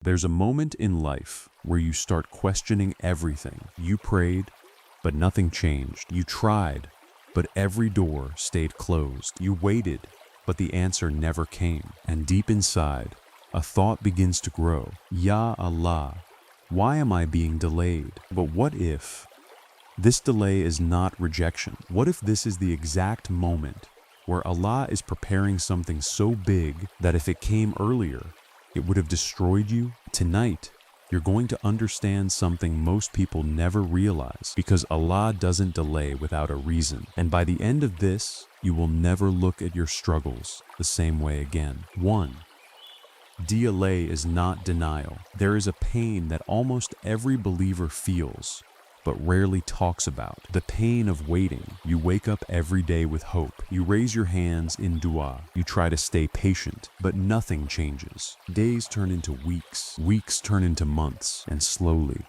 There's a moment in life where you start questioning everything. You prayed, but nothing changed. You tried, but every door stayed closed. You waited, but the answer never came. And deep inside, a thought begins to grow. Ya Allah, why am I being delayed? But what if this delay is not rejection? What if this is the exact moment where Allah is preparing something so big that if it came earlier, it would have destroyed you? Tonight, you're going to understand something most people never realize, because Allah doesn't delay without a reason. And by the end of this, you will never look at your struggles the same way again. 1. Delay is not denial. There is a pain that almost every believer feels, but rarely talks about. The pain of waiting. You wake up every day with hope. You raise your hands in dua. You try to stay patient, but nothing changes. Days turn into weeks. Weeks turn into months. And slowly,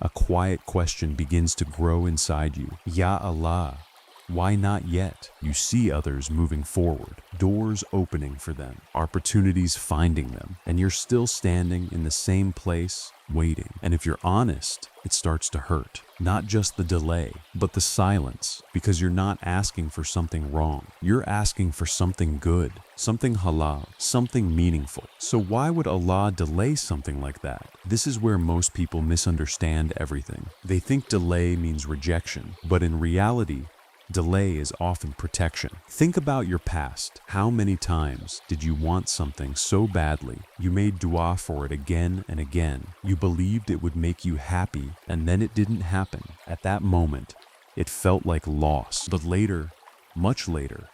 a quiet question begins to grow inside you. Ya Allah, why not yet? You see others moving forward, doors opening for them, opportunities finding them, and you're still standing in the same place, waiting. And if you're honest, it starts to hurt. Not just the delay, but the silence, because you're not asking for something wrong. You're asking for something good, something halal, something meaningful. So why would Allah delay something like that? This is where most people misunderstand everything. They think delay means rejection, but in reality, delay is often protection. Think about your past. How many times did you want something so badly? You made dua for it again and again. You believed it would make you happy, and then it didn't happen. At that moment, it felt like loss. But later, much later,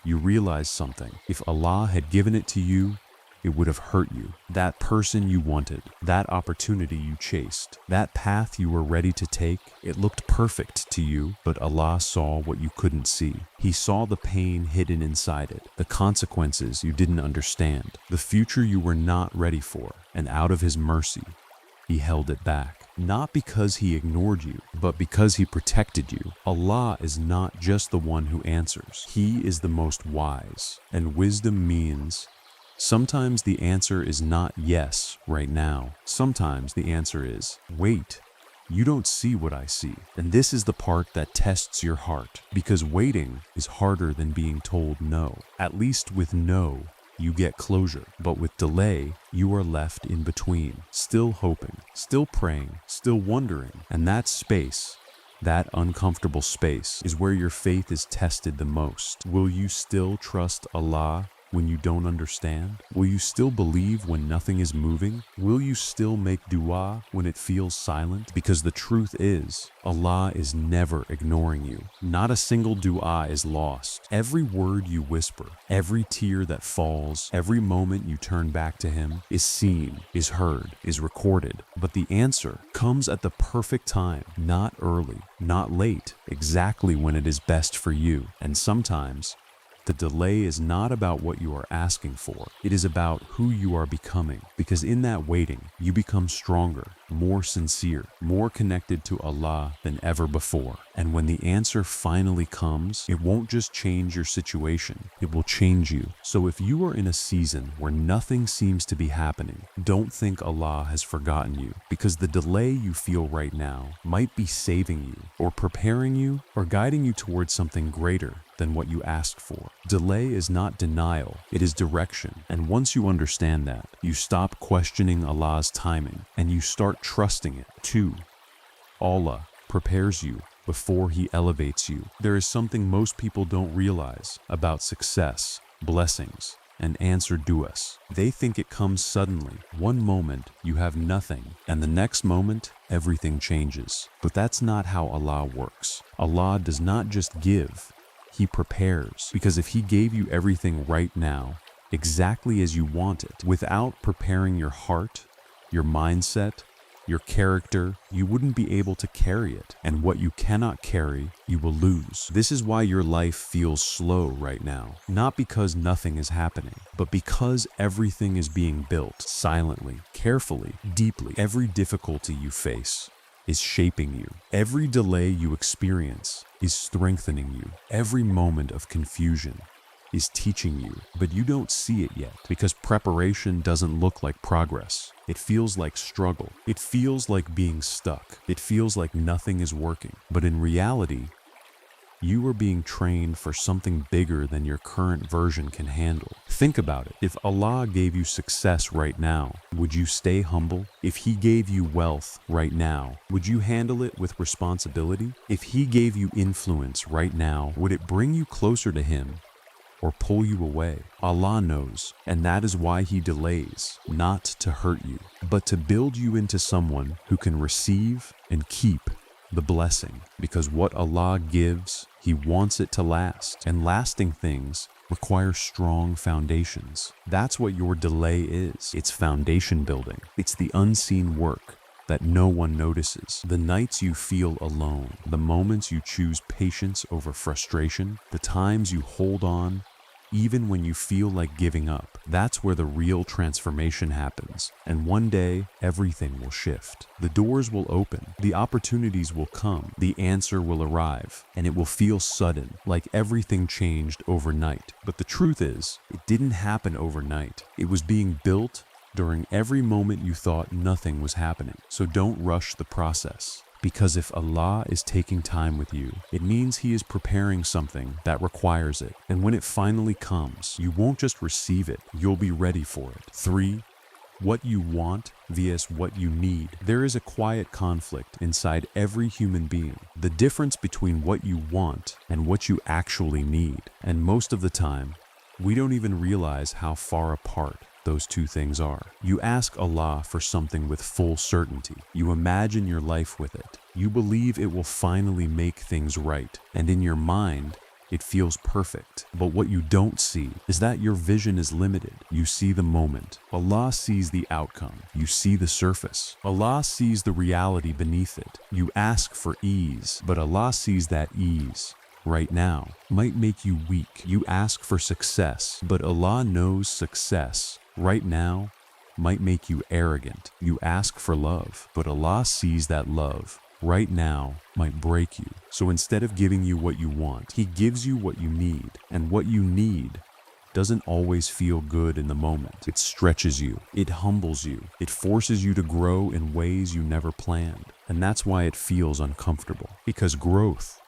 you realized something. If Allah had given it to you, it would have hurt you. That person you wanted, that opportunity you chased, that path you were ready to take, it looked perfect to you, but Allah saw what you couldn't see. He saw the pain hidden inside it, the consequences you didn't understand, the future you were not ready for, and out of His mercy, He held it back. Not because He ignored you, but because He protected you. Allah is not just the one who answers. He is the most wise, and wisdom means sometimes the answer is not yes right now. Sometimes the answer is wait. You don't see what I see. And this is the part that tests your heart, because waiting is harder than being told no. At least with no, you get closure. But with delay, you are left in between, still hoping, still praying, still wondering. And that space, that uncomfortable space, is where your faith is tested the most. Will you still trust Allah when you don't understand? Will you still believe when nothing is moving? Will you still make dua when it feels silent? Because the truth is, Allah is never ignoring you. Not a single dua is lost. Every word you whisper, every tear that falls, every moment you turn back to Him is seen, is heard, is recorded. But the answer comes at the perfect time, not early, not late, exactly when it is best for you. And sometimes, the delay is not about what you are asking for. It is about who you are becoming. Because in that waiting, you become stronger, more sincere, more connected to Allah than ever before. And when the answer finally comes, it won't just change your situation, it will change you. So if you are in a season where nothing seems to be happening, don't think Allah has forgotten you, because the delay you feel right now might be saving you, or preparing you, or guiding you towards something greater than what you asked for. Delay is not denial, it is direction. And once you understand that, you stop questioning Allah's timing and you start trusting it. 2. Allah prepares you before He elevates you. There is something most people don't realize about success, blessings, and answered du'as. They think it comes suddenly. One moment you have nothing, and the next moment everything changes. But that's not how Allah works. Allah does not just give, He prepares. Because if He gave you everything right now, exactly as you want it, without preparing your heart, your mindset, your character, you wouldn't be able to carry it. And what you cannot carry, you will lose. This is why your life feels slow right now. Not because nothing is happening, but because everything is being built silently, carefully, deeply. Every difficulty you face is shaping you. Every delay you experience is strengthening you. Every moment of confusion is teaching you, but you don't see it yet because preparation doesn't look like progress. It feels like struggle. It feels like being stuck. It feels like nothing is working. But in reality, you are being trained for something bigger than your current version can handle. Think about it. If Allah gave you success right now, would you stay humble? If He gave you wealth right now, would you handle it with responsibility? If He gave you influence right now, would it bring you closer to Him or pull you away? Allah knows, and that is why He delays, not to hurt you, but to build you into someone who can receive and keep the blessing. Because what Allah gives, He wants it to last, and lasting things require strong foundations. That's what your delay is. It's foundation building. It's the unseen work that no one notices. The nights you feel alone, the moments you choose patience over frustration, the times you hold on even when you feel like giving up. That's where the real transformation happens. And one day, everything will shift. The doors will open, the opportunities will come, the answer will arrive, and it will feel sudden, like everything changed overnight. But the truth is, it didn't happen overnight. It was being built during every moment you thought nothing was happening. So don't rush the process. Because if Allah is taking time with you, it means He is preparing something that requires it. And when it finally comes, you won't just receive it, you'll be ready for it. 3. What you want vs what you need. There is a quiet conflict inside every human being. The difference between what you want and what you actually need. And most of the time, we don't even realize how far apart those two things are. You ask Allah for something with full certainty. You imagine your life with it. You believe it will finally make things right. And in your mind, it feels perfect. But what you don't see is that your vision is limited. You see the moment. Allah sees the outcome. You see the surface. Allah sees the reality beneath it. You ask for ease, but Allah sees that ease right now might make you weak. You ask for success, but Allah knows success right now might make you arrogant. You ask for love, but Allah sees that love right now might break you. So instead of giving you what you want, He gives you what you need. And what you need doesn't always feel good in the moment. It stretches you. It humbles you. It forces you to grow in ways you never planned. And that's why it feels uncomfortable. Because growth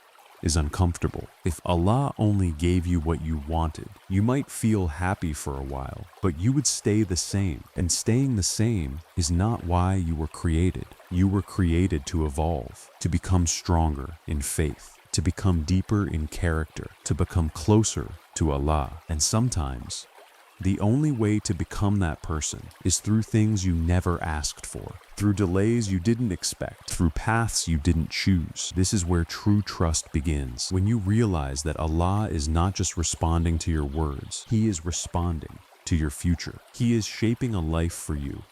is uncomfortable. If Allah only gave you what you wanted, you might feel happy for a while, but you would stay the same. And staying the same is not why you were created. You were created to evolve, to become stronger in faith, to become deeper in character, to become closer to Allah. And sometimes, the only way to become that person is through things you never asked for, through delays you didn't expect, through paths you didn't choose. This is where true trust begins. When you realize that Allah is not just responding to your words, He is responding to your future. He is shaping a life for you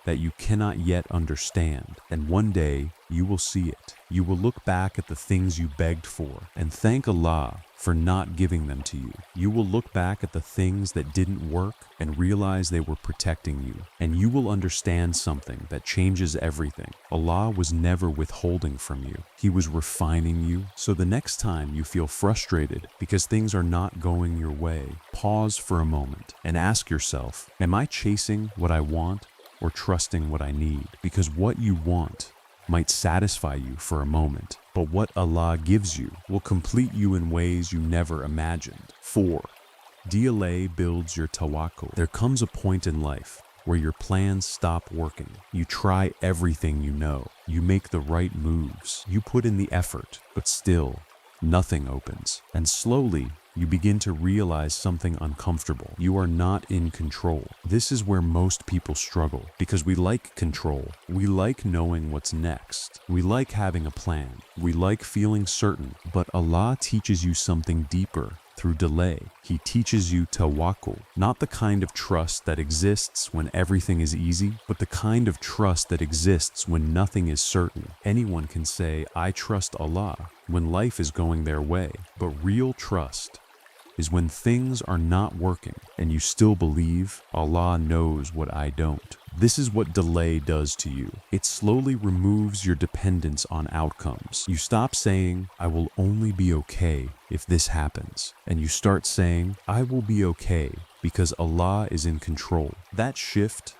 that you cannot yet understand, and one day you will see it. You will look back at the things you begged for and thank Allah for not giving them to you. You will look back at the things that didn't work and realize they were protecting you. And you will understand something that changes everything. Allah was never withholding from you. He was refining you. So the next time you feel frustrated because things are not going your way, pause for a moment and ask yourself, am I chasing what I want or trusting what I need? Because what you want might satisfy you for a moment, but what Allah gives you will complete you in ways you never imagined. 4. Delay builds your tawakkul. There comes a point in life where your plans stop working. You try everything you know. You make the right moves. You put in the effort, but still, nothing opens. And slowly, you begin to realize something uncomfortable. You are not in control. This is where most people struggle because we like control. We like knowing what's next. We like having a plan. We like feeling certain. But Allah teaches you something deeper through delay. He teaches you tawakkul, not the kind of trust that exists when everything is easy, but the kind of trust that exists when nothing is certain. Anyone can say, I trust Allah when life is going their way, but real trust is when things are not working and you still believe Allah knows what I don't. This is what delay does to you. It slowly removes your dependence on outcomes. You stop saying, I will only be okay if this happens, and you start saying, I will be okay because Allah is in control. That shift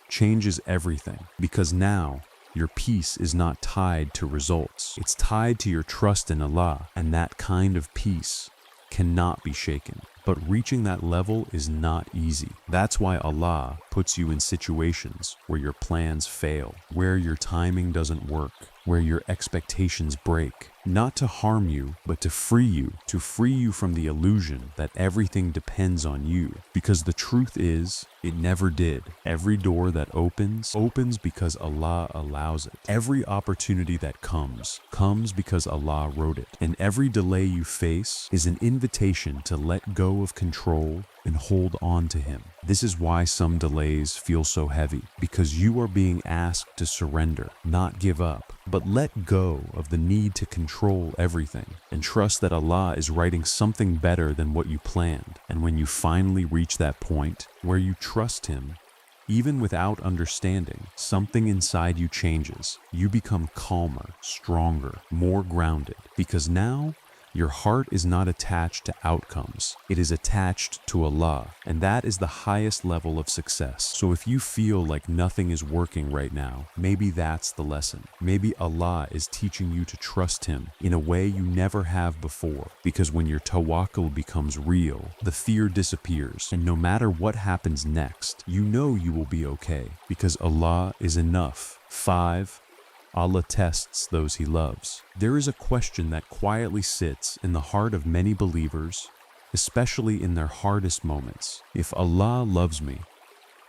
changes everything, because now your peace is not tied to results. It's tied to your trust in Allah, and that kind of peace cannot be shaken. But reaching that level is not easy. That's why Allah puts you in situations where your plans fail, where your timing doesn't work, where your expectations break, not to harm you, but to free you from the illusion that everything depends on you. Because the truth is, it never did. Every door that opens because Allah allows it. Every opportunity that comes because Allah wrote it. And every delay you face is an invitation to let go of control and hold on to Him. This is why some delays feel so heavy, because you are being asked to surrender, not give up, but let go of the need to control everything and trust that Allah is writing something better than what you planned. And when you finally reach that point where you trust Him, even without understanding, something inside you changes. You become calmer, stronger, more grounded, because now your heart is not attached to outcomes. It is attached to Allah, and that is the highest level of success. So if you feel like nothing is working right now, maybe that's the lesson. Maybe Allah is teaching you to trust Him in a way you never have before, because when your tawakkul becomes real, the fear disappears, and no matter what happens next, you know you will be okay, because Allah is enough. 5. Allah tests those He loves. There is a question that quietly sits in the heart of many believers, especially in their hardest moments. If Allah loves me,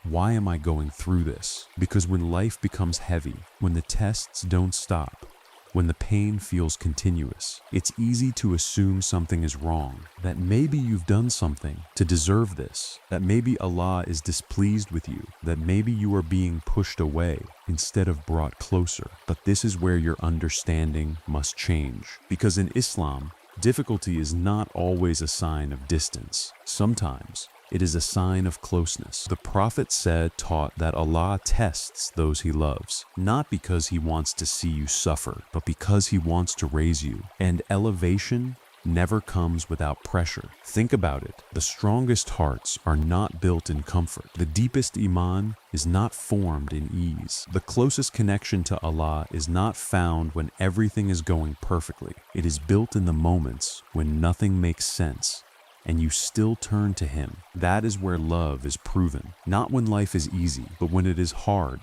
why am I going through this? Because when life becomes heavy, when the tests don't stop, when the pain feels continuous, it's easy to assume something is wrong, that maybe you've done something to deserve this, that maybe Allah is displeased with you, that maybe you are being pushed away instead of brought closer. But this is where your understanding must change, because in Islam, difficulty is not always a sign of distance. Sometimes it is a sign of closeness. The Prophet taught that Allah tests those He loves, not because He wants to see you suffer, but because He wants to raise you. And elevation never comes without pressure. Think about it. The strongest hearts are not built in comfort. The deepest iman is not formed in ease. The closest connection to Allah is not found when everything is going perfectly. It is built in the moments when nothing makes sense and you still turn to Him. That is where love is proven. Not when life is easy, but when it is hard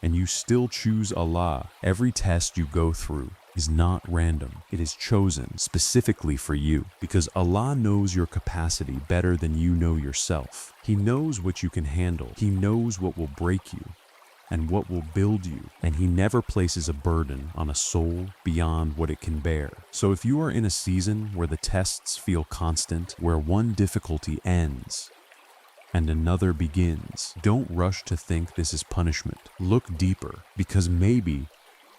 and you still choose Allah. Every test you go through is not random. It is chosen specifically for you, because Allah knows your capacity better than you know yourself. He knows what you can handle. He knows what will break you and what will build you, and He never places a burden on a soul beyond what it can bear. So if you are in a season where the tests feel constant, where one difficulty ends and another begins, don't rush to think this is punishment. Look deeper, because maybe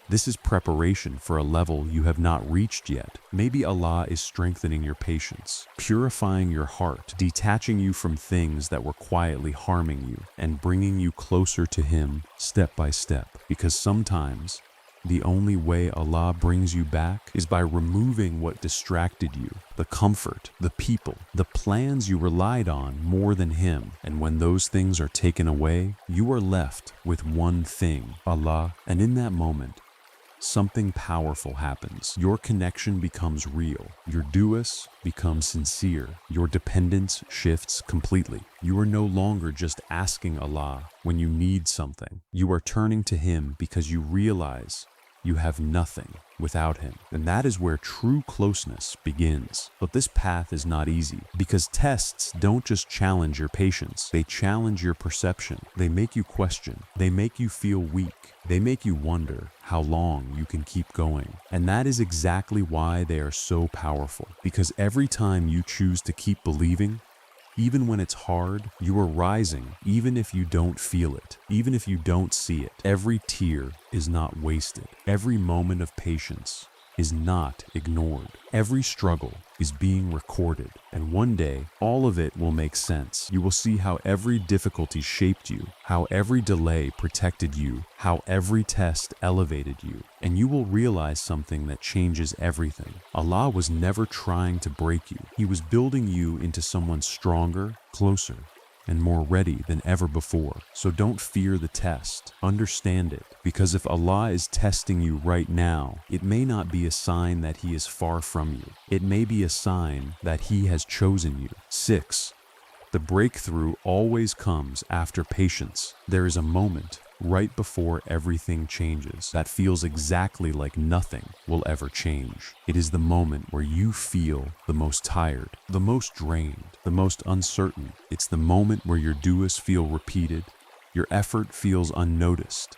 this is preparation for a level you have not reached yet. Maybe Allah is strengthening your patience, purifying your heart, detaching you from things that were quietly harming you, and bringing you closer to Him step by step. Because sometimes the only way Allah brings you back is by removing what distracted you, the comfort, the people, the plans you relied on more than Him. And when those things are taken away, you are left with one thing, Allah. And in that moment, something powerful happens. Your connection becomes real. Your du'as becomes sincere. Your dependence shifts completely. You are no longer just asking Allah when you need something. You are turning to Him because you realize you have nothing without Him. And that is where true closeness begins. But this path is not easy, because tests don't just challenge your patience. They challenge your perception. They make you question. They make you feel weak. They make you wonder how long you can keep going. And that is exactly why they are so powerful. Because every time you choose to keep believing, even when it's hard, you are rising, even if you don't feel it, even if you don't see it. Every tear is not wasted. Every moment of patience is not ignored. Every struggle is being recorded, and one day, all of it will make sense. You will see how every difficulty shaped you, how every delay protected you, how every test elevated you, and you will realize something that changes everything. Allah was never trying to break you. He was building you into someone stronger, closer, and more ready than ever before. So don't fear the test. Understand it, because if Allah is testing you right now, it may not be a sign that He is far from you. It may be a sign that He has chosen you. 6. The breakthrough always comes after patience. There is a moment right before everything changes that feels exactly like nothing will ever change. It is the moment where you feel the most tired, the most drained, the most uncertain. It's the moment where your du'as feel repeated, your effort feels unnoticed,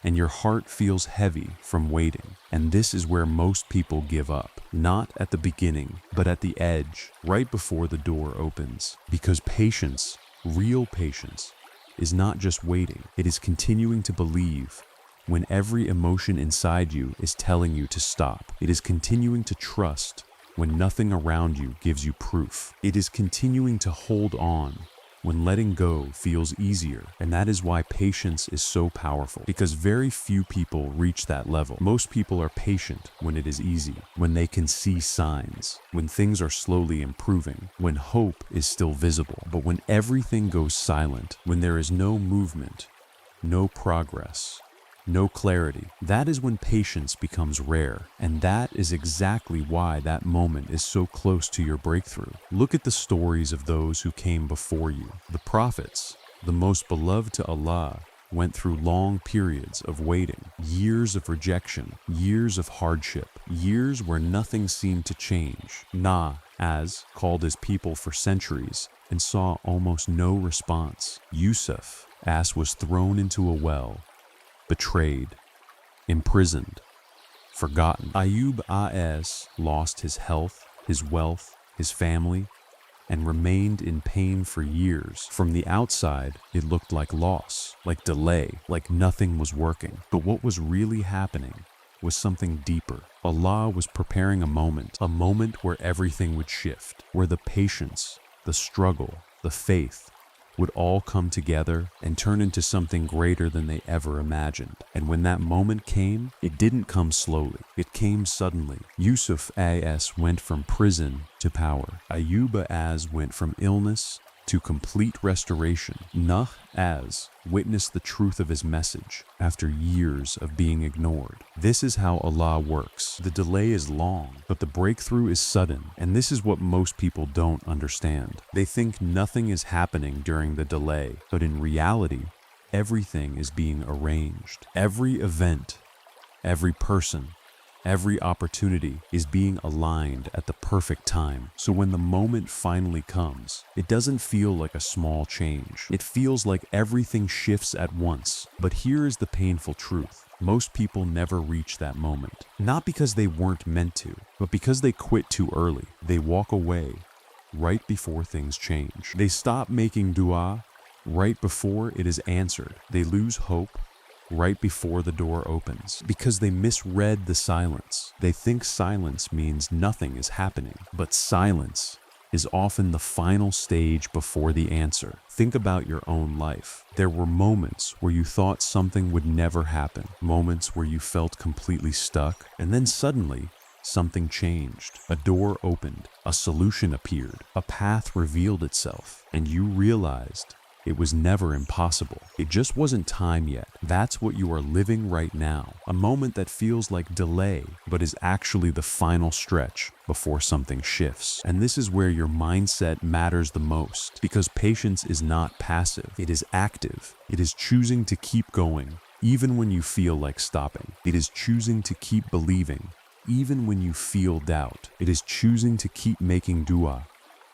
and your heart feels heavy from waiting. And this is where most people give up, not at the beginning, but at the edge, right before the door opens. Because patience, real patience, is not just waiting, it is continuing to believe when every emotion inside you is telling you to stop. It is continuing to trust when nothing around you gives you proof. It is continuing to hold on when letting go feels easier. And that is why patience is so powerful, because very few people reach that level. Most people are patient when it is easy, when they can see signs, when things are slowly improving, when hope is still visible. But when everything goes silent, when there is no movement, no progress, no clarity, that is when patience becomes rare. And that is exactly why that moment is so close to your breakthrough. Look at the stories of those who came before you. The prophets, the most beloved to Allah, went through long periods of waiting, years of rejection, years of hardship, years where nothing seemed to change. As called his people for centuries and saw almost no response. Yusuf, as was thrown into a well, betrayed, imprisoned, forgotten. Ayub as lost his health, his wealth, his family, and remained in pain for years. From the outside, it looked like loss, like delay, like nothing was working. But what was really happening was something deeper. Allah was preparing a moment where everything would shift, where the patience, the struggle, the faith would all come together and turn into something greater than they ever imagined. And when that moment came, it didn't come slowly. It came suddenly. Yusuf as went from prison to power. Ayub as went from illness to complete restoration. Nuh as witnessed the truth of his message after years of being ignored. This is how Allah works. The delay is long, but the breakthrough is sudden. And this is what most people don't understand. They think nothing is happening during the delay, but in reality, everything is being arranged. Every event, every person, every opportunity is being aligned at the perfect time. So when the moment finally comes, it doesn't feel like a small change. It feels like everything shifts at once. But here is the painful truth. Most people never reach that moment. Not because they weren't meant to, but because they quit too early. They walk away right before things change. They stop making dua right before it is answered. They lose hope right before the door opens, because they misread the silence. They think silence means nothing is happening, but silence is often the final stage before the answer. Think about your own life. There were moments where you thought something would never happen, moments where you felt completely stuck, and then suddenly something changed. A door opened, a solution appeared, a path revealed itself, and you realized it was never impossible. It just wasn't time yet. That's what you are living right now. A moment that feels like delay, but is actually the final stretch before something shifts. And this is where your mindset matters the most, because patience is not passive. It is active. It is choosing to keep going, even when you feel like stopping. It is choosing to keep believing, even when you feel doubt. It is choosing to keep making dua,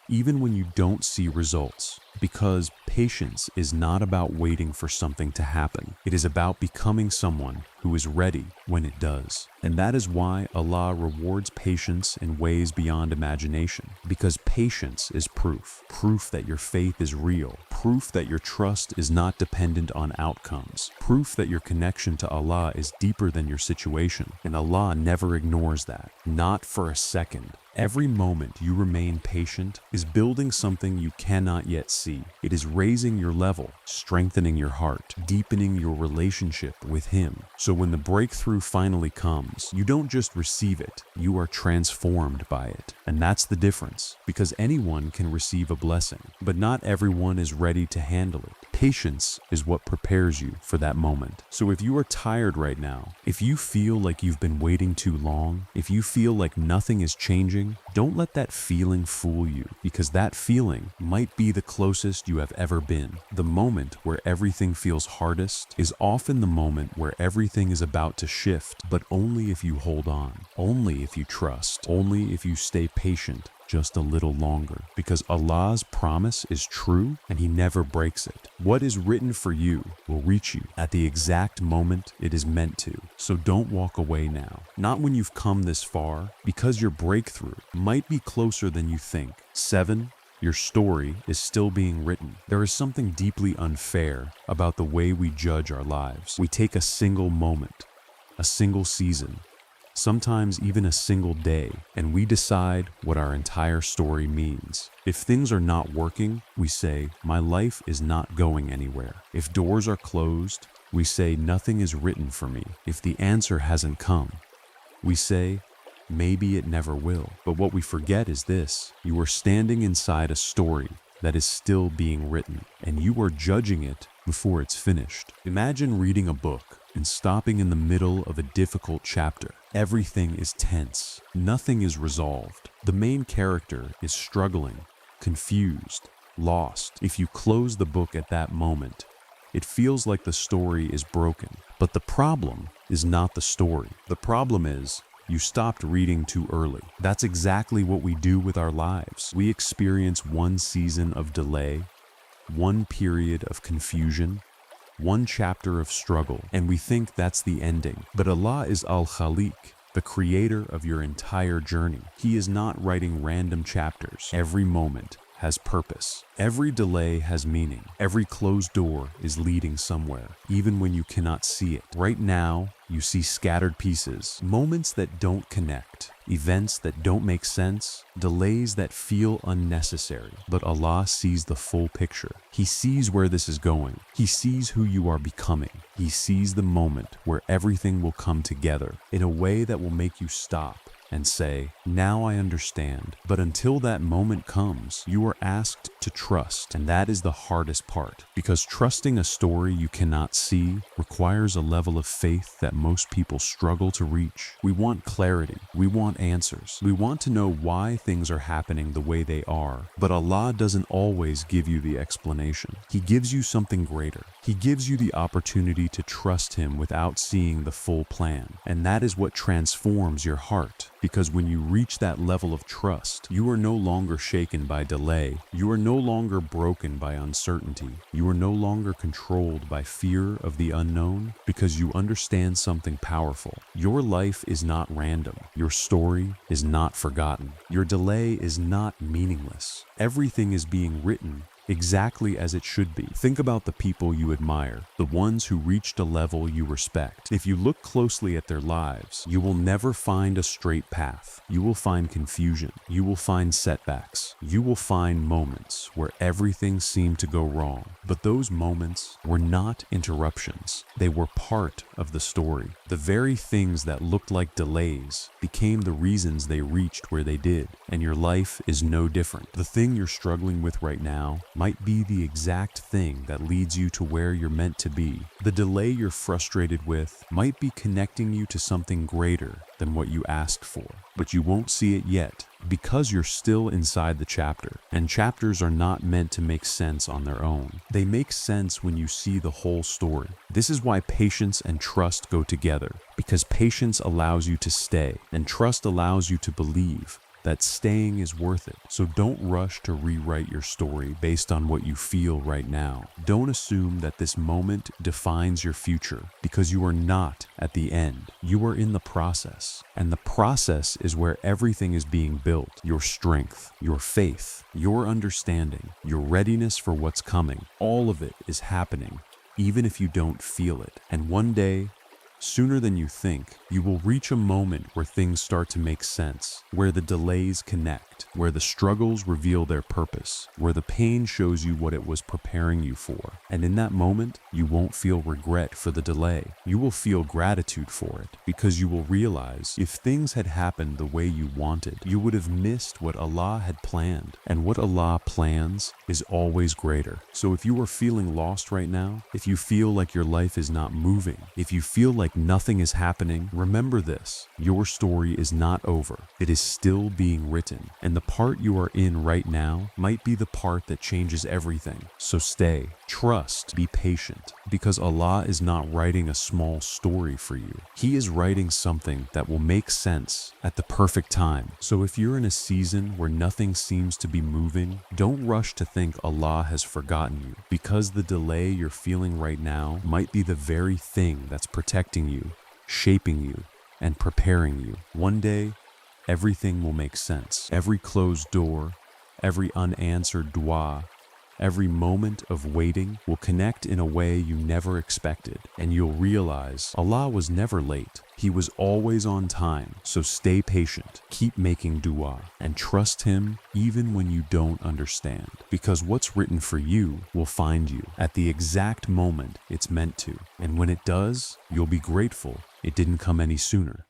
even when you don't see results. Because patience is not about waiting for something to happen. It is about becoming someone who is ready when it does. And that is why Allah rewards patience in ways beyond imagination. Because patience is proof. Proof that your faith is real. Proof that your trust is not dependent on outcomes. Proof that your connection to Allah is deeper than your situation. And Allah never ignores that. Not for a second. Every moment you remain patient is building something you cannot yet see. It is raising your level, strengthening your heart, deepening your relationship with Him. So when the breakthrough finally comes, you don't just receive it, you are transformed by it. And that's the difference, because anyone can receive a blessing, but not everyone is ready to handle it. Patience is what prepares you for that moment. So if you are tired right now, if you feel like you've been waiting too long, if you feel like nothing is changing, don't let that feeling fool you, because that feeling might be the closest you have ever been. The moment where everything feels hardest is often the moment where everything is about to shift, but only if you hold on, only if you trust, only if you stay patient just a little longer, because Allah's promise is true and He never breaks it. What is written for you will reach you at the exact moment it is meant to. So don't walk away now. Not when you've come this far, because your breakthrough might be closer than you think. 7. Your story is still being written. There is something deeply unfair about the way we judge our lives. We take a single moment, a single season, sometimes even a single day, and we decide what our entire story means. If things are not working, we say, my life is not going anywhere. If doors are closed, we say, nothing is written for me. If the answer hasn't come, we say, maybe it never will. But what we forget is this: you are standing inside a story that is still being written, and you are judging it before it's finished. Imagine reading a book and stopping in the middle of a difficult chapter. Everything is tense. Nothing is resolved. The main character is struggling, confused, lost. If you close the book at that moment, it feels like the story is broken. But the problem is not the story. The problem is you stopped reading too early. That's exactly what we do with our lives. We experience one season of delay, one period of confusion, one chapter of struggle, and we think that's the ending. But Allah is Al-Khaliq, the creator of your entire journey. He is not writing random chapters. Every moment has purpose. Every delay has meaning. Every closed door is leading somewhere, even when you cannot see it. Right now, you see scattered pieces, moments that don't connect, events that don't make sense, delays that feel unnecessary. But Allah sees the full picture. He sees where this is going. He sees who you are becoming. He sees the moment where everything will come together in a way that will make you stop and say, now I understand. But until that moment comes, you are asked to trust, and that is the hardest part, because trusting a story you cannot see requires a level of faith that most people struggle to reach. We want clarity. We want answers. We want to know why things are happening the way they are, but Allah doesn't always give you the explanation. He gives you something greater. He gives you the opportunity to trust Him without seeing the full plan, and that is what transforms your heart. Because when you reach that level of trust, you are no longer shaken by delay. You are no longer broken by uncertainty. You are no longer controlled by fear of the unknown, because you understand something powerful. Your life is not random. Your story is not forgotten. Your delay is not meaningless. Everything is being written exactly as it should be. Think about the people you admire, the ones who reached a level you respect. If you look closely at their lives, you will never find a straight path. You will find confusion. You will find setbacks. You will find moments where everything seemed to go wrong. But those moments were not interruptions. They were part of the story. The very things that looked like delays became the reasons they reached where they did. And your life is no different. The thing you're struggling with right now might be the exact thing that leads you to where you're meant to be. The delay you're frustrated with might be connecting you to something greater than what you asked for, but you won't see it yet because you're still inside the chapter, and chapters are not meant to make sense on their own. They make sense when you see the whole story. This is why patience and trust go together, because patience allows you to stay, and trust allows you to believe that staying is worth it. So don't rush to rewrite your story based on what you feel right now. Don't assume that this moment defines your future, because you are not at the end. You are in the process. And the process is where everything is being built. Your strength, your faith, your understanding, your readiness for what's coming. All of it is happening, even if you don't feel it. And one day, sooner than you think, you will reach a moment where things start to make sense, where the delays connect, where the struggles reveal their purpose, where the pain shows you what it was preparing you for. And in that moment, you won't feel regret for the delay. You will feel gratitude for it, because you will realize if things had happened the way you wanted, you would have missed what Allah had planned. And what Allah plans is always greater. So if you are feeling lost right now, if you feel like your life is not moving, if you feel like nothing is happening, remember this: your story is not over. It is still being written, and the part you are in right now might be the part that changes everything. So stay, trust, be patient, because Allah is not writing a small story for you. He is writing something that will make sense at the perfect time. So if you're in a season where nothing seems to be moving, don't rush to think Allah has forgotten you, because the delay you're feeling right now might be the very thing that's protecting you, shaping you, and preparing you. One day, everything will make sense. Every closed door, every unanswered dua, every moment of waiting will connect in a way you never expected, and you'll realize Allah was never late. He was always on time. So stay patient, keep making dua, and trust Him even when you don't understand, because what's written for you will find you at the exact moment it's meant to. And when it does, you'll be grateful it didn't come any sooner.